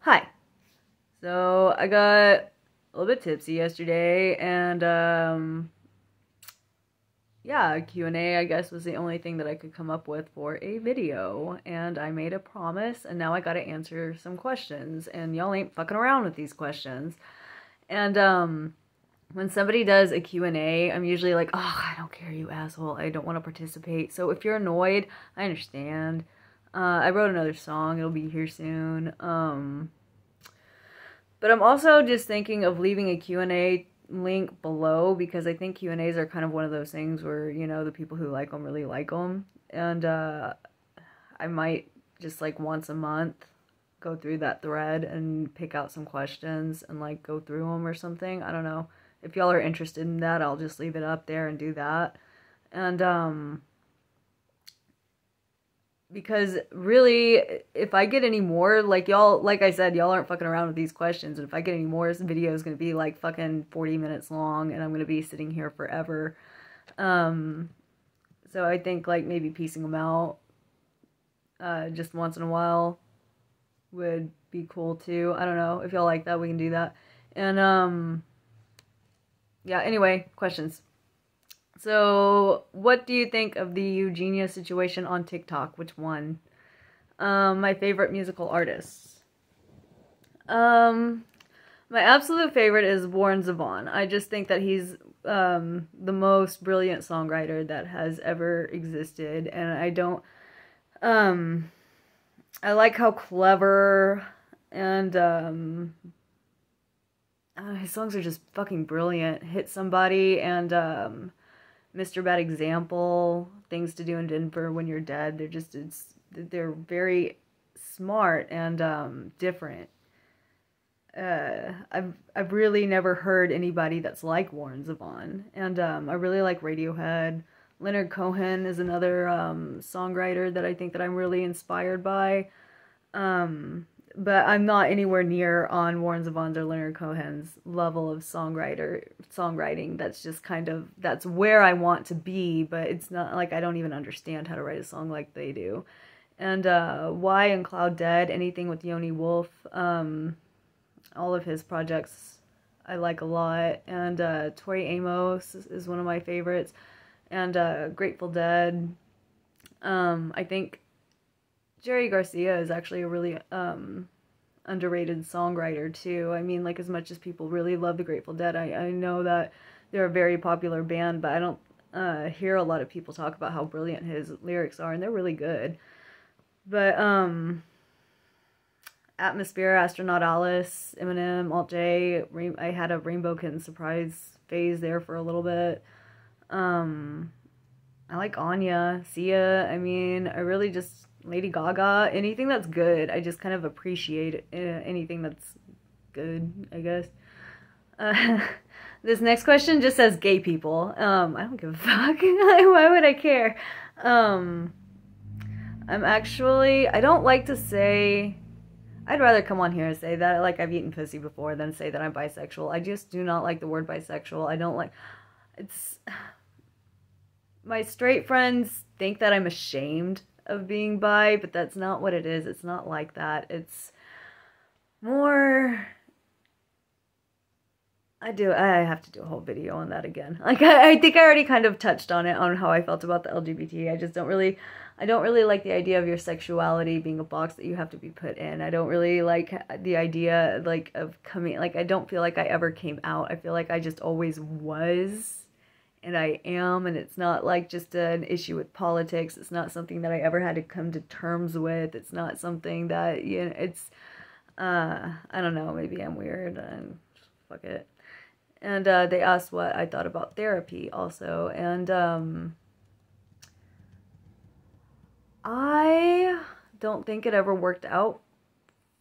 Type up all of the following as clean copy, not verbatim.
Hi. So I got a little bit tipsy yesterday, and yeah, Q&A I guess was the only thing that I could come up with for a video, and I made a promise, and now I gotta answer some questions, and y'all ain't fucking around with these questions. And when somebody does a Q&A, I'm usually like, oh, I don't care, you asshole, I don't want to participate. So if you're annoyed, I understand. I wrote another song, it'll be here soon. But I'm also just thinking of leaving a Q&A link below, because I think Q&As are kind of one of those things where, you know, the people who like them really like them. And I might just like once a month go through that thread and pick out some questions and like go through them or something. I don't know. If y'all are interested in that, I'll just leave it up there and do that. And because really, if I get any more, like y'all, like I said, y'all aren't fucking around with these questions, and if I get any more, this video is going to be like fucking 40 minutes long, and I'm going to be sitting here forever. So I think like maybe piecing them out just once in a while would be cool too. I don't know. If y'all like that, we can do that. And yeah, anyway, questions. So, what do you think of the Eugenia situation on TikTok? Which one? My favorite musical artists. My absolute favorite is Warren Zevon. I just think that he's the most brilliant songwriter that has ever existed, and I like how clever and his songs are just fucking brilliant. Hit Somebody and Mr. Bad Example, Things to Do in Denver When You're Dead. They're very smart and different. I've really never heard anybody that's like Warren Zevon, and I really like Radiohead. Leonard Cohen is another songwriter that I think that I'm really inspired by. But I'm not anywhere near on Warren Zevon's or Leonard Cohen's level of songwriting. That's just kind of, that's where I want to be, but it's not like I don't even understand how to write a song like they do. And Y and Cloud Dead, anything with Yoni Wolf, all of his projects I like a lot. And Tori Amos is one of my favorites. And Grateful Dead. I think Jerry Garcia is actually a really underrated songwriter too. I mean, like, as much as people really love the Grateful Dead, I know that they're a very popular band, but I don't hear a lot of people talk about how brilliant his lyrics are, and they're really good. But Atmosphere, Astronaut Alice, Eminem, Alt J. I had a Rainbow Kitten surprise phase there for a little bit. I like Anya, Sia. I mean, I really just, Lady Gaga, anything that's good. I just kind of appreciate anything that's good, I guess. This next question just says gay people. I don't give a fuck. Why would I care? I'm actually, I don't like to say, I'd rather come on here and say that, like, I've eaten pussy before than say that I'm bisexual. I just do not like the word bisexual. I don't like, it's, my straight friends think that I'm ashamed of being bi, but that's not what it is. It's not like that. It's more, I have to do a whole video on that again. Like, I think I already kind of touched on it, on how I felt about the LGBT. I don't really like the idea of your sexuality being a box that you have to be put in. I don't really like the idea, like, of coming, like, I don't feel like I ever came out. I feel like I just always was. And I am, and it's not like just an issue with politics. It's not something that I ever had to come to terms with. It's not something that, you know, it's, I don't know, maybe I'm weird, and fuck it. And they asked what I thought about therapy also, and I don't think it ever worked out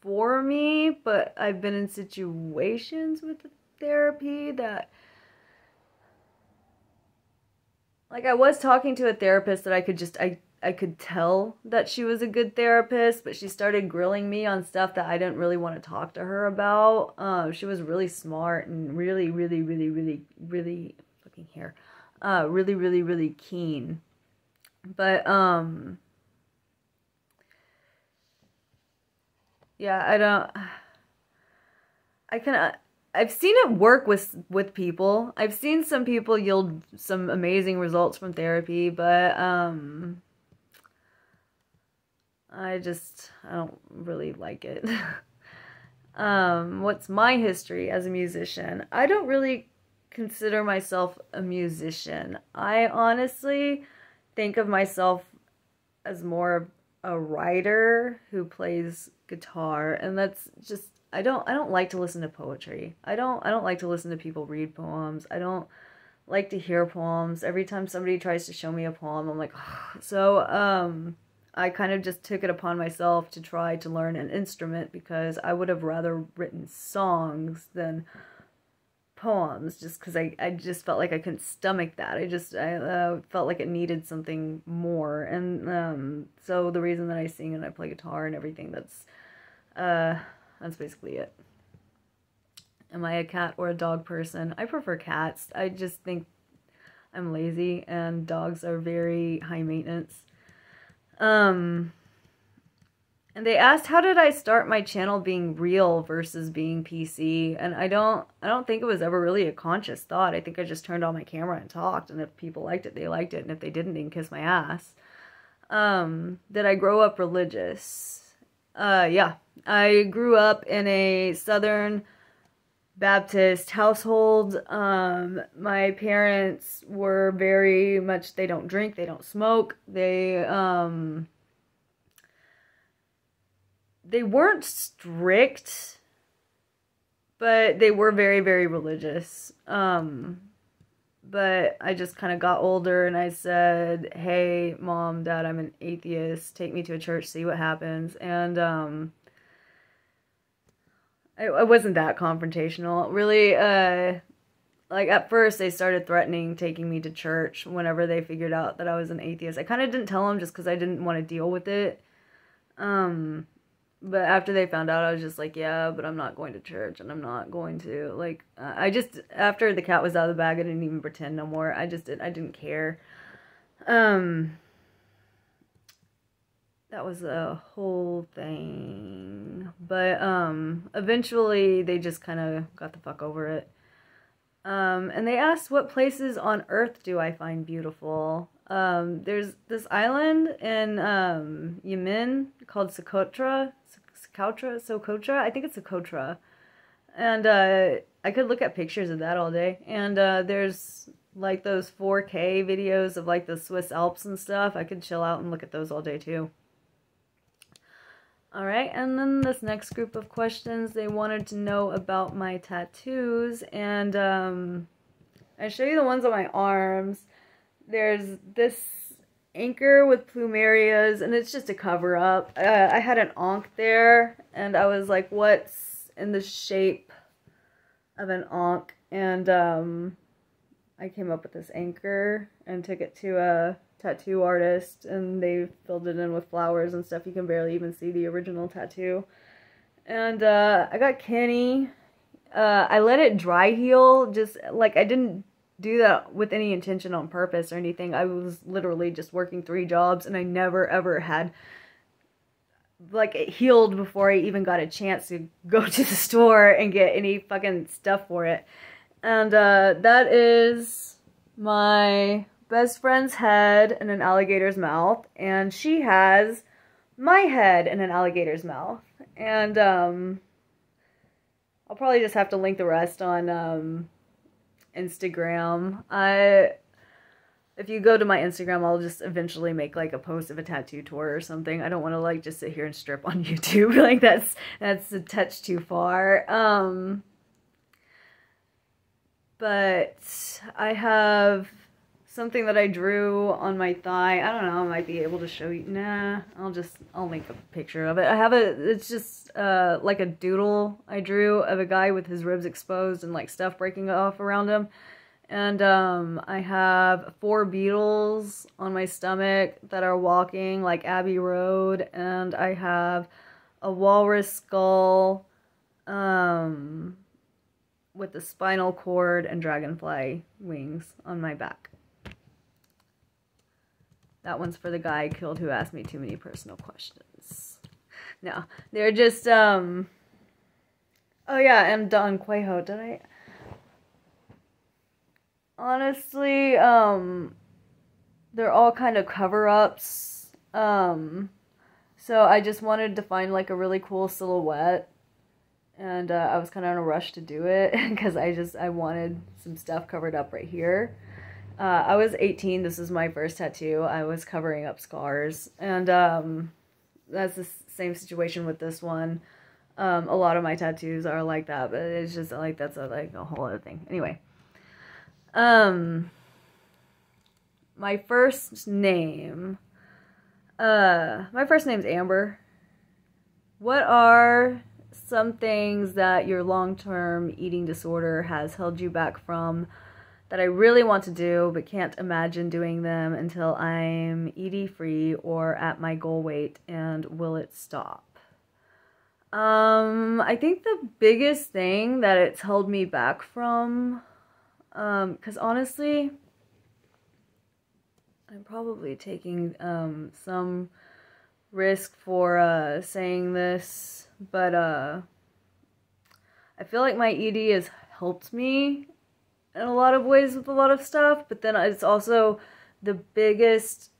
for me, but I've been in situations with therapy that, like, I was talking to a therapist that I could tell that she was a good therapist, but she started grilling me on stuff that I didn't really want to talk to her about. She was really smart and really fucking hair. Really keen. But yeah, I've seen it work with people. I've seen some people yield some amazing results from therapy, but I don't really like it. What's my history as a musician? I don't really consider myself a musician. I honestly think of myself as more of a writer who plays guitar, and that's just I don't like to listen to poetry. I don't like to listen to people read poems. I don't like to hear poems. Every time somebody tries to show me a poem, I'm like, oh. So I kind of just took it upon myself to try to learn an instrument because I would have rather written songs than poems, just because I just felt like I couldn't stomach that. I felt like it needed something more, and so the reason that I sing and I play guitar and everything, that's basically it. Am I a cat or a dog person? I prefer cats. I just think I'm lazy and dogs are very high maintenance. And they asked, how did I start my channel being real versus being PC? And I don't think it was ever really a conscious thought. I think I just turned on my camera and talked, and if people liked it, they liked it, and if they didn't, they can kiss my ass. Did I grow up religious? Yeah. I grew up in a Southern Baptist household. My parents were very much, they don't drink, they don't smoke, they weren't strict, but they were very, very religious. But I just kind of got older and I said, hey, Mom, Dad, I'm an atheist. Take me to a church, see what happens. And I wasn't that confrontational. Really, like at first they started threatening taking me to church whenever they figured out that I was an atheist. I kind of didn't tell them just because I didn't want to deal with it. But after they found out, I was just like, yeah, but I'm not going to church, and I'm not going to, like, after the cat was out of the bag, I didn't even pretend no more. I didn't care. That was a whole thing. But, eventually, they just kind of got the fuck over it. And they asked, what places on Earth do I find beautiful? There's this island in, Yemen called Socotra, I think it's Socotra, and I could look at pictures of that all day, and there's like those 4K videos of like the Swiss Alps and stuff. I could chill out and look at those all day too. Alright, and then this next group of questions, they wanted to know about my tattoos, and I show you the ones on my arms. There's this anchor with plumerias, and it's just a cover-up. I had an ankh there, and I was like, what's in the shape of an ankh? And I came up with this anchor and took it to a tattoo artist, and they filled it in with flowers and stuff. You can barely even see the original tattoo. And I got Kenny. I let it dry heal, just like I didn't do that with any intention on purpose or anything. I was literally just working 3 jobs, and I never ever had like it healed before I even got a chance to go to the store and get any fucking stuff for it. And that is my best friend's head in an alligator's mouth, and she has my head in an alligator's mouth. And I'll probably just have to link the rest on Instagram. If you go to my Instagram, I'll just eventually make like a post of a tattoo tour or something. I don't want to like just sit here and strip on YouTube. Like that's a touch too far. But I have something that I drew on my thigh. I don't know, I might be able to show you. Nah, I'll make a picture of it. It's just like a doodle I drew of a guy with his ribs exposed and like stuff breaking off around him. And I have 4 beetles on my stomach that are walking like Abbey Road, and I have a walrus skull with the spinal cord and dragonfly wings on my back. That one's for the guy I killed who asked me too many personal questions. No, they're just, Oh yeah, and Don Quajo, did I? Honestly, they're all kind of cover-ups. So I just wanted to find like a really cool silhouette, and I was kind of in a rush to do it because I wanted some stuff covered up right here. I was 18. This is my first tattoo. I was covering up scars, and that's the same situation with this one. A lot of my tattoos are like that, but it's just like that's like a whole other thing. Anyway, um, my first name. My first name's Amber. What are some things that your long-term eating disorder has held you back from that I really want to do but can't imagine doing them until I'm ED-free or at my goal weight, and will it stop? I think the biggest thing that it's held me back from, because honestly, I'm probably taking some risk for saying this, but I feel like my ED has helped me in a lot of ways with a lot of stuff, but then it's also the biggest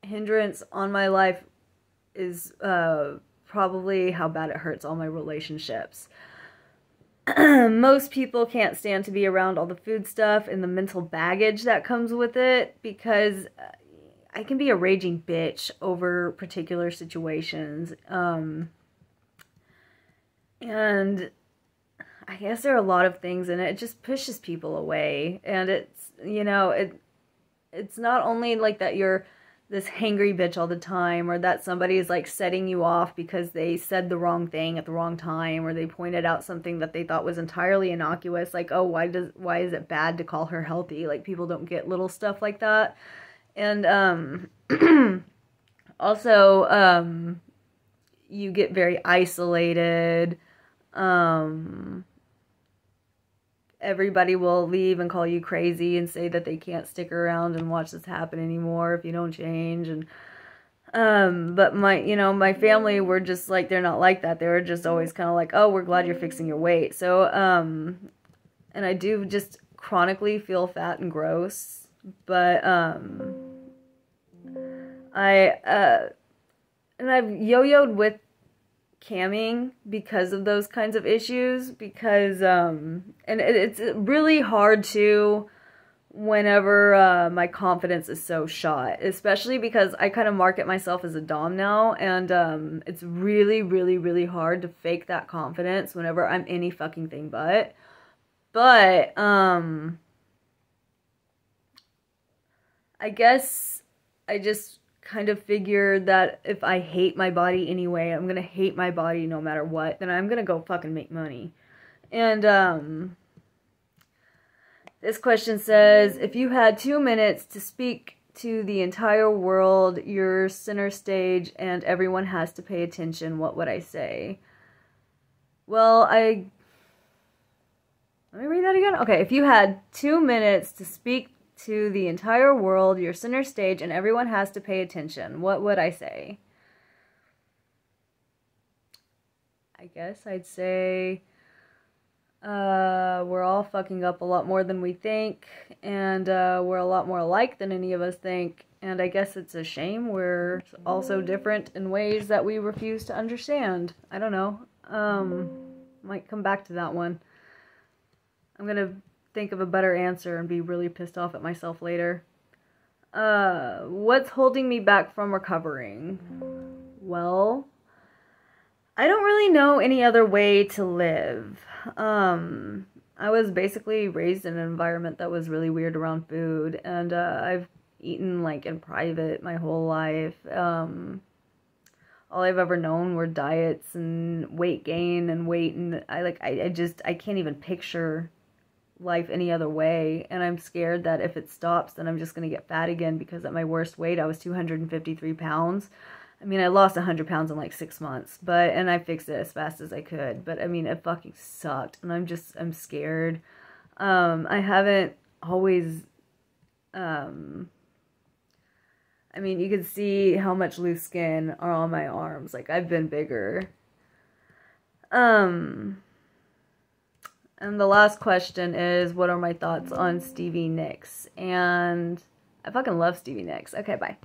hindrance on my life is probably how bad it hurts all my relationships. Most people can't stand to be around all the food stuff and the mental baggage that comes with it, because I can be a raging bitch over particular situations. And I guess there are a lot of things in it. It just pushes people away. And it's, you know, it's not only like that you're this hangry bitch all the time, or that somebody is like setting you off because they said the wrong thing at the wrong time, or they pointed out something that they thought was entirely innocuous, like, oh, why is it bad to call her healthy? Like, people don't get little stuff like that. And also you get very isolated. Everybody will leave and call you crazy and say that they can't stick around and watch this happen anymore if you don't change. And but my family were just like, they're not like that. They were just always kind of like, oh, we're glad you're fixing your weight. So and I do just chronically feel fat and gross, but I've yo-yoed with camming because of those kinds of issues, because and it's really hard to whenever my confidence is so shot, especially because I kind of market myself as a dom now, and it's really, really, really hard to fake that confidence whenever I'm any fucking thing but I guess I just kind of figured that if I hate my body anyway, I'm gonna hate my body no matter what, then I'm gonna go fucking make money. And this question says, if you had 2 minutes to speak to the entire world, you're center stage and everyone has to pay attention, what would I say? Well, let me read that again. Okay, if you had 2 minutes to speak to the entire world, you're center stage, and everyone has to pay attention, what would I say? I guess I'd say we're all fucking up a lot more than we think, and we're a lot more alike than any of us think, and I guess it's a shame we're also different in ways that we refuse to understand. I don't know. Might come back to that one. I'm gonna think of a better answer and be really pissed off at myself later. What's holding me back from recovering? Well, I don't really know any other way to live. I was basically raised in an environment that was really weird around food, and I've eaten like in private my whole life. All I've ever known were diets and weight gain and weight, and I can't even picture life any other way, and I'm scared that if it stops, then I'm just gonna get fat again, because at my worst weight I was 253 pounds. I mean, I lost 100 pounds in like 6 months, and I fixed it as fast as I could, but I mean, it fucking sucked, and I'm scared. I haven't always, I mean, you can see how much loose skin are on my arms, like I've been bigger. And the last question is, what are my thoughts on Stevie Nicks? And I fucking love Stevie Nicks. Okay, bye.